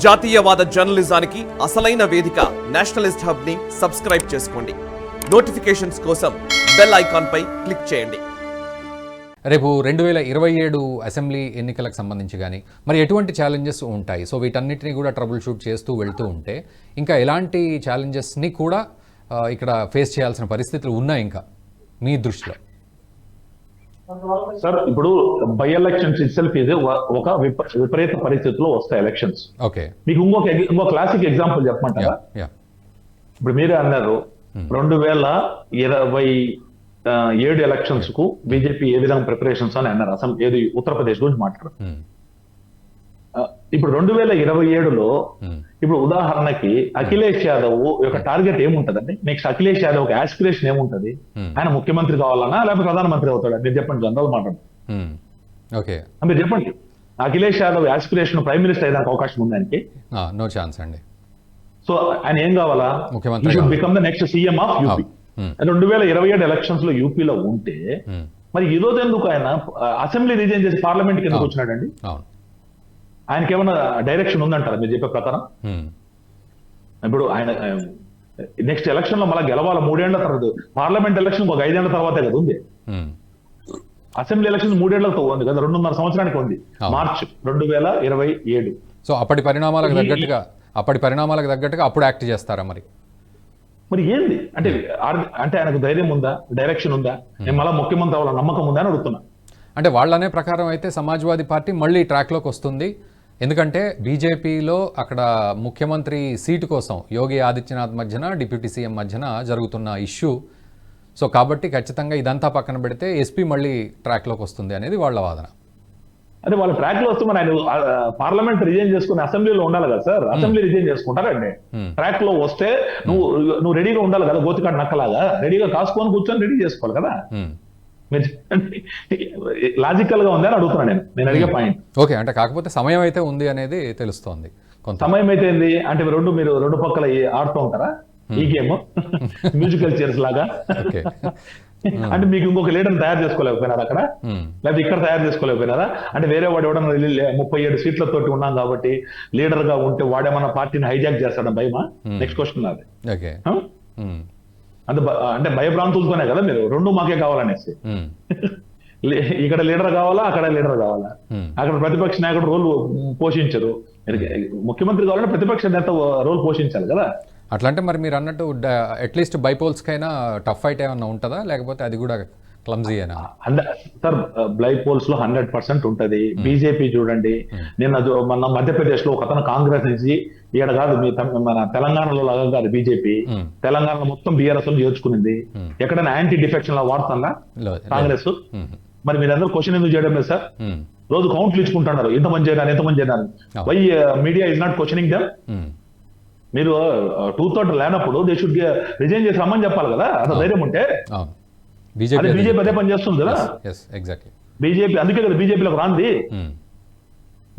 జాతీయవాద జర్నలిజానికి అసలైన వేదిక నేషనలిస్ట్ హబ్ ని సబ్స్క్రైబ్ చేసుకోండి. నోటిఫికేషన్స్ కోసం బెల్ ఐకాన్ పై క్లిక్ చేయండి. రేపు 2027 అసెంబ్లీ ఎన్నికలకు సంబంధించి కానీ మరి ఎటువంటి ఛాలెంజెస్ ఉంటాయి? సో వీటన్నిటిని కూడా ట్రబుల్ షూట్ చేస్తూ వెళ్తూ ఉంటే ఇంకా ఎలాంటి ఛాలెంజెస్ని కూడా ఇక్కడ ఫేస్ చేయాల్సిన పరిస్థితులు ఉన్నాయి ఇంకా మీ దృష్టిలో? సార్, ఇప్పుడు బై ఎలక్షన్స్ ఇట్సెల్ఫ్ ఇది ఒక విపరీత పరిస్థితుల్లో వస్తాయి ఎలక్షన్స్. ఓకే, మీకు ఇంకో క్లాసిక్ ఎగ్జాంపుల్ చెప్పమంటారా? ఇప్పుడు మీరే అన్నారు 2027 ఎలక్షన్స్ కు బీజేపీ ఏ విధంగా ప్రిపరేషన్స్ అని అన్నారు. అసలు ఏది ఉత్తరప్రదేశ్ గురించి మాట్లాడారు. ఇప్పుడు 2027లో ఇప్పుడు ఉదాహరణకి అఖిలేష్ యాదవ్ యొక్క టార్గెట్ ఏముంటదండి? నెక్స్ట్ అఖిలేష్ యాదవ్ ఒక ఆస్పిరేషన్ ఏముంటది? ఆయన ముఖ్యమంత్రి కావాలన్నా లేకపోతే ప్రధానమంత్రి అవుతాడా? మీరు చెప్పండి, జనరల్ మాట్లాడు. మీరు చెప్పండి, Akhilesh Yadav aspiration prime minister అయ్యేదానికి అవకాశం ఉంది ఆయనకి? నో ఛాన్స్ అండి. సో ఆయన ఏం కావాలా? ముఖ్యమంత్రి should become the next CM of UP. 2027 elections లో యూపీలో ఉంటే మరి ఈ రోజు ఎందుకు ఆయన అసెంబ్లీ రిజైన్ చేసి పార్లమెంట్ కి ఎందుకు వచ్చినాడండి? ఆయనకి ఏమైనా డైరెక్షన్ ఉందంటారా మీరు చెప్పే ప్రకారం? ఇప్పుడు ఆయన నెక్స్ట్ ఎలక్షన్ లో మళ్ళీ గెలవాలి 3 ఏళ్ల తర్వాత. పార్లమెంట్ ఎలక్షన్ ఒక 5 ఏళ్ల తర్వాతే కదా ఉంది. అసెంబ్లీ ఎలక్షన్ 3 ఏళ్లతో ఉంది కదా, 2.5 సంవత్సరానికి ఉంది. మార్చ్ 2027. సో అప్పటి పరిణామాలకు తగ్గట్టుగా అప్పుడు యాక్ట్ చేస్తారా మరి ఏంది అంటే ఆయనకు ధైర్యం ఉందా, డైరెక్షన్ ఉందా, నేను మళ్ళీ ముఖ్యమంత్రి అవ్వాల నమ్మకం ఉందా అని అడుగుతున్నా. అంటే వాళ్ళనే ప్రకారం అయితే సమాజ్వాదీ పార్టీ మళ్ళీ ట్రాక్లోకి వస్తుంది. ఎందుకంటే బీజేపీలో అక్కడ ముఖ్యమంత్రి సీటు కోసం యోగి ఆదిత్యనాథ్ మధ్యన డిప్యూటీ సీఎం మధ్యన జరుగుతున్న ఇష్యూ. సో కాబట్టి ఖచ్చితంగా ఇదంతా పక్కన పెడితే ఎస్పీ మళ్ళీ ట్రాక్లోకి వస్తుంది అనేది వాళ్ళ వాదన. అంటే వాళ్ళ ట్రాక్ లో వస్తే మరి ఆయన పార్లమెంట్ రిజైన్ చేసుకుని అసెంబ్లీలో ఉండాలి కదా సార్. అసెంబ్లీ రిజైన్ చేసుకుంటారండి. ట్రాక్ లో వస్తే నువ్వు రెడీగా ఉండాలి కదా, గోతికాడు నక్కలాగా రెడీగా కాసుకొని కూర్చొని రెడీ చేసుకోవాలి కదా. మీరు లాజికల్ గా ఉంది అని అడుగుతున్నాను నేను అడిగే పాయింట్. ఓకే, అంటే కాకపోతే సమయం అయితే ఉంది అనేది తెలుస్తోంది. కొంత సమయం అయితే ఏంది అంటే మీరు రెండు పక్కల ఆడుతూ ఉంటారా ఈ గేమ్ మ్యూజికల్ చైర్స్ లాగా? అంటే మీకు ఇంకొక లీడర్ తయారు చేసుకోలేకపోయినారా అక్కడ? లేకపోతే ఇక్కడ తయారు చేసుకోలేకపోయినారా? అంటే వేరే వాడు ఎవడన్నా 37 సీట్లతోటి ఉన్నాం కాబట్టి లీడర్ గా ఉంటే వాడేమన్నా పార్టీని హైజాక్ చేస్తాడా? భయమా? నెక్స్ట్ క్వశ్చన్ అది. అంటే భయభ్రాంతులతోనే కదా మీరు రెండు మాకే కావాలనేసి. ఇక్కడ లీడర్ కావాలా, అక్కడ లీడర్ కావాలా? అక్కడ ప్రతిపక్ష నాయకుడు రోల్ పోషించరు. ముఖ్యమంత్రి కావాలంటే ప్రతిపక్ష నేత రోల్ పోషించాలి కదా. అట్లంటే మరి మీరు అన్నట్టు అట్లీస్ట్ బైపోల్స్కైనా టఫ్ ఫైట్ ఏమన్నా ఉంటుందా, లేకపోతే అది కూడా క్లమ్జీ అయినా? సార్, బైపోల్స్ లో 100% ఉంటది. బీజేపీ చూడండి, మన మధ్యప్రదేశ్ లో ఒక అతను కాంగ్రెస్ నుంచి ఈడ కాదు, మన తెలంగాణలో లాగా కాదు బీజేపీ. తెలంగాణలో మొత్తం బీఆర్ఎస్ లో చేర్చుకునింది. ఎక్కడైనా యాంటీ డిఫెక్షన్ లా వాడుతుందా కాంగ్రెస్? మరి మీరందరూ క్వశ్చన్ ఎందుకు చేయడం లేదు సార్? రోజు కౌంట్లు ఇచ్చుకుంటున్నారు, ఎంతమంది చేయడానికి. Why media is not questioning them? మీరు 2/3 లేనప్పుడు దే షుడ్ రిజైన్ చేసి రమ్మని చెప్పాలి కదా, అంత ధైర్యం ఉంటే. బీజేపీ అదే పని చేస్తుంది కదా. బీజేపీ అందుకే కదా బీజేపీలోకి రాంది.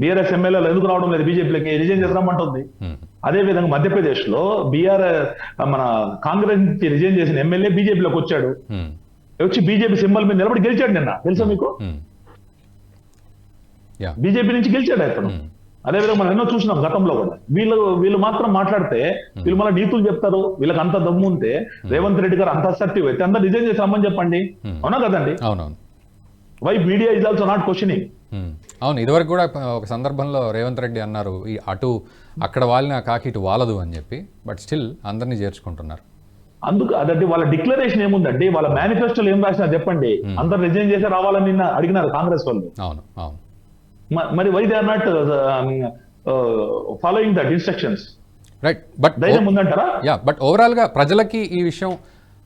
బీఆర్ఎస్ ఎమ్మెల్యేలు ఎందుకు రావడం లేదు బీజేపీలోకి? రిజైన్ చేసి రమ్మంటుంది. అదే విధంగా మధ్యప్రదేశ్ లో మన కాంగ్రెస్ నుంచి రిజైన్ చేసిన ఎమ్మెల్యే బీజేపీలోకి వచ్చాడు. వచ్చి బీజేపీ సింబల్ మీద నిలబడి గెలిచాడు నిన్న, తెలుసా మీకు? బీజేపీ నుంచి గెలిచాడు అతను. అదేవిధంగా మనం ఎన్నో చూసినాం గతంలో కూడా. వీళ్ళు మాత్రం మాట్లాడితే వీళ్ళు మళ్ళీ నీతులు చెప్తారు. వీళ్ళకి అంత దమ్ము ఉంటే రేవంత్ రెడ్డి గారు అంత అసర్టివ్ అయితే అందరూ రిజైన్ చేసి రమ్మని చెప్పండి. అవునా కదండి? Why media is also not questioning? అవును, ఇదివరకు కూడా ఒక సందర్భంలో రేవంత్ రెడ్డి అన్నారు అక్కడ వాళ్ళని కాకి ఇటు వాలదు అని చెప్పి. బట్ స్టిల్ అందరినీ చేర్చుకుంటున్నారు. అందుకు అదండి వాళ్ళ డిక్లరేషన్ ఏముందండి, వాళ్ళ మేనిఫెస్టోలో ఏం రాసినా చెప్పండి. అందరు రిజైన్ చేసి రావాలని నిన్న అడిగినారు కాంగ్రెస్ వాళ్ళు. అవును. మరి why they are not following that instructions? Right, but ధైర్యం ఉందంటారా? బట్ ఓవరాల్ గా ప్రజలకి ఈ విషయం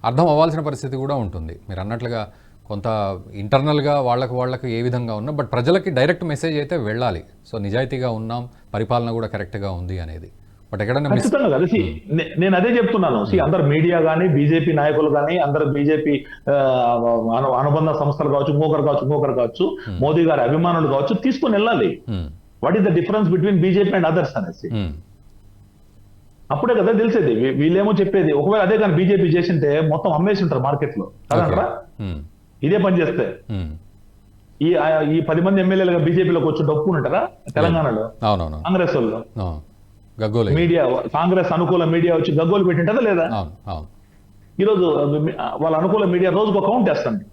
అర్థం అవ్వాల్సిన పరిస్థితి కూడా ఉంటుంది. మీరు అన్నట్లుగా కొంత ఇంటర్నల్ గా వాళ్ళకు ఏ విధంగా ఉన్నా బట్ ప్రజలకి డైరెక్ట్ మెసేజ్ అయితే వెళ్ళాలి. సో నిజాయితీగా ఉన్నాం, పరిపాలన కూడా కరెక్ట్ గా ఉంది అనేది. బట్ ఎక్కడైనా ఖచ్చితంగా కలిసి నేను అదే చెప్తున్నాను. అందరు మీడియా కానీ బీజేపీ నాయకులు కానీ అందరు బీజేపీ అనుబంధ సంస్థలు కావచ్చు, ఇంకొకరు కావచ్చు, మోదీ గారి అభిమానులు కావచ్చు, తీసుకొని వెళ్ళాలి. What is the difference between BJP and others అనేసి. అప్పుడే కదా తెలిసేది. వీళ్ళేమో చెప్పేది ఒకవేళ అదే కానీ బీజేపీ చేసింటే మొత్తం అమ్మేసి ఉంటారు మార్కెట్ లో కదా. ఇదే పని చేస్తే ఈ 10 మంది ఎమ్మెల్యేలుగా బీజేపీలోకి వచ్చి ఒప్పుకుంటారా తెలంగాణలో? కాంగ్రెస్ వాళ్ళు గగ్గోలు మీడియా, కాంగ్రెస్ అనుకూల మీడియా వచ్చి గగ్గోలు పెట్టింటదా లేదా? అవును అవును ఈరోజు వాళ్ళ అనుకూల మీడియా రోజుకు ఒక కౌంట్ వేస్తుంది,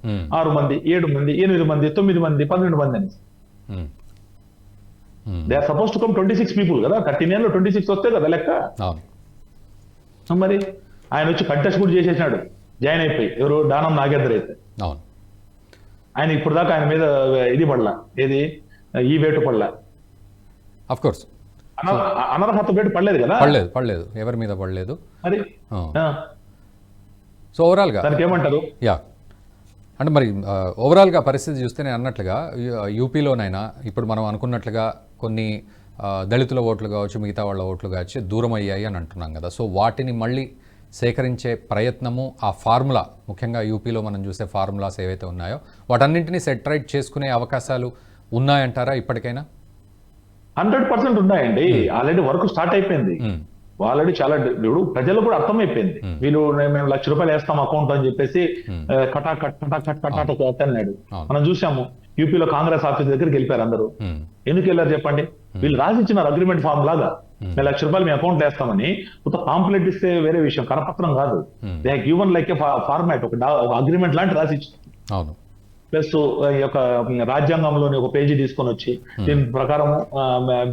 6 మంది, 7 మంది, 8 మంది, 9 మంది, 12 మంది అని. They are suppose to come 26 people కదా, 13 లో 26 వస్తే కదా లెక్క. అవును మరి ఆయన వచ్చి కంటెస్ట్ కూడా చేసేసినాడు జాయిన్ అయిపోయి, ఎవరు దానం నాగేంద్ర అయితే. అవును ఆయన ఇప్పుడు దాకా ఆయన మీద ఇది పడలా, ఏది ఈ వేటు పడలా, ఆఫ్ కోర్స్ అనర్హత వేటు పడలేదు కదా, పడలేదు ఎవరి మీద పడలేదు. మరి సో ఓవరాల్గా దానికి ఏమంటారు? యా అంటే మరి ఓవరాల్గా పరిస్థితి చూస్తే నేను అన్నట్లుగా యూపీలోనైనా ఇప్పుడు మనం అనుకున్నట్లుగా కొన్ని దళితుల ఓట్లు కావచ్చు, మిగతా వాళ్ళ ఓట్లు కావచ్చు దూరం అయ్యాయి అని అంటున్నాం కదా. సో వాటిని మళ్ళీ సేకరించే ప్రయత్నము, ఆ ఫార్ములా, ముఖ్యంగా యూపీలో మనం చూసే ఫార్ములాస్ ఏవైతే ఉన్నాయో వాటన్నింటినీ సెటరైట్ చేసుకునే అవకాశాలు ఉన్నాయంటారా ఇప్పటికైనా? 100% ఉన్నాయండి. ఆల్రెడీ వర్క్ స్టార్ట్ అయిపోయింది. ఆల్రెడీ చాలా ఇప్పుడు ప్రజలు కూడా అర్థమైపోయింది. వీళ్ళు మేము ₹1,00,000 వేస్తాం అకౌంట్ అని చెప్పేసి కటాకట్ అన్నాడు. మనం చూసాము యూపీలో కాంగ్రెస్ ఆఫీస్ దగ్గరికి వెళ్ళిపోయారు అందరూ. ఎందుకు వెళ్ళారు చెప్పండి? వీళ్ళు రాసిచ్చినారు అగ్రిమెంట్ ఫామ్ లాగా, ₹1,00,000 మీ అకౌంట్ వేస్తామని. కొత్త పాంప్లెట్ ఇస్తే వేరే విషయం, కరపత్రం కాదు. They given like A format, ఒక అగ్రిమెంట్ లాంటి రాసిచ్చు. ప్లస్ ఈ యొక్క రాజ్యాంగంలోని ఒక పేజీ తీసుకొని వచ్చి దీని ప్రకారం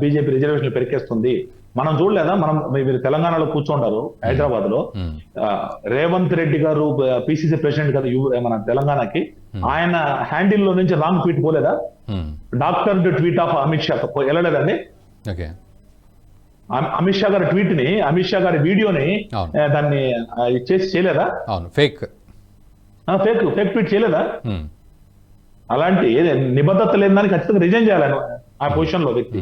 బీజేపీ రిజర్వేషన్ పెరికేస్తుంది. మనం చూడలేదా? మీరు తెలంగాణలో కూర్చుంటారు హైదరాబాద్ లో, రేవంత్ రెడ్డి గారు పిసిసి ప్రెసిడెంట్ గారు మన తెలంగాణకి, ఆయన హ్యాండిల్ లో నుంచి రాంగ్ ట్వీట్ పోలేదా? Doctor tweet of Amit Shah వెళ్ళలేదండి. అమిత్ షా గారి ట్వీట్ ని, అమిత్ షా గారి వీడియోని దాన్ని చేసి చేయలేదా? ఫేక్ ట్వీట్ చేయలేదా? అలాంటి నిబద్ధత లేని దానికి ఖచ్చితంగా రిజైన్ చేయాలని ఆ పొజిషన్ లో వ్యక్తి.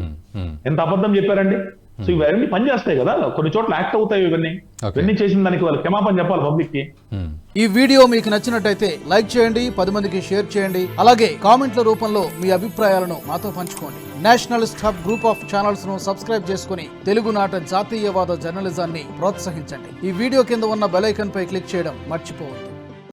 ఎంత అబద్ధం చెప్పారండి. సో ఇవన్నీ పనిచేస్తాయి కదా, కొన్ని చోట్ల యాక్ట్ అవుతాయి. ఇవన్నీ చేసిన దానికి వాళ్ళు క్షమాపణ చెప్పాలి పబ్లిక్ కి. ఈ వీడియో మీకు నచ్చినట్టయితే లైక్ చేయండి, 10 మందికి షేర్ చేయండి. అలాగే కామెంట్ల రూపంలో మీ అభిప్రాయాలను మాతో పంచుకోండి. Nationalist hub group of channels ను సబ్స్క్రైబ్ చేసుకుని తెలుగునాట జాతీయవాద జర్నలిజాన్ని ప్రోత్సహించండి. ఈ వీడియో కింద ఉన్న బెల్ ఐకాన్ పై క్లిక్ చేయడం మర్చిపోవద్దు.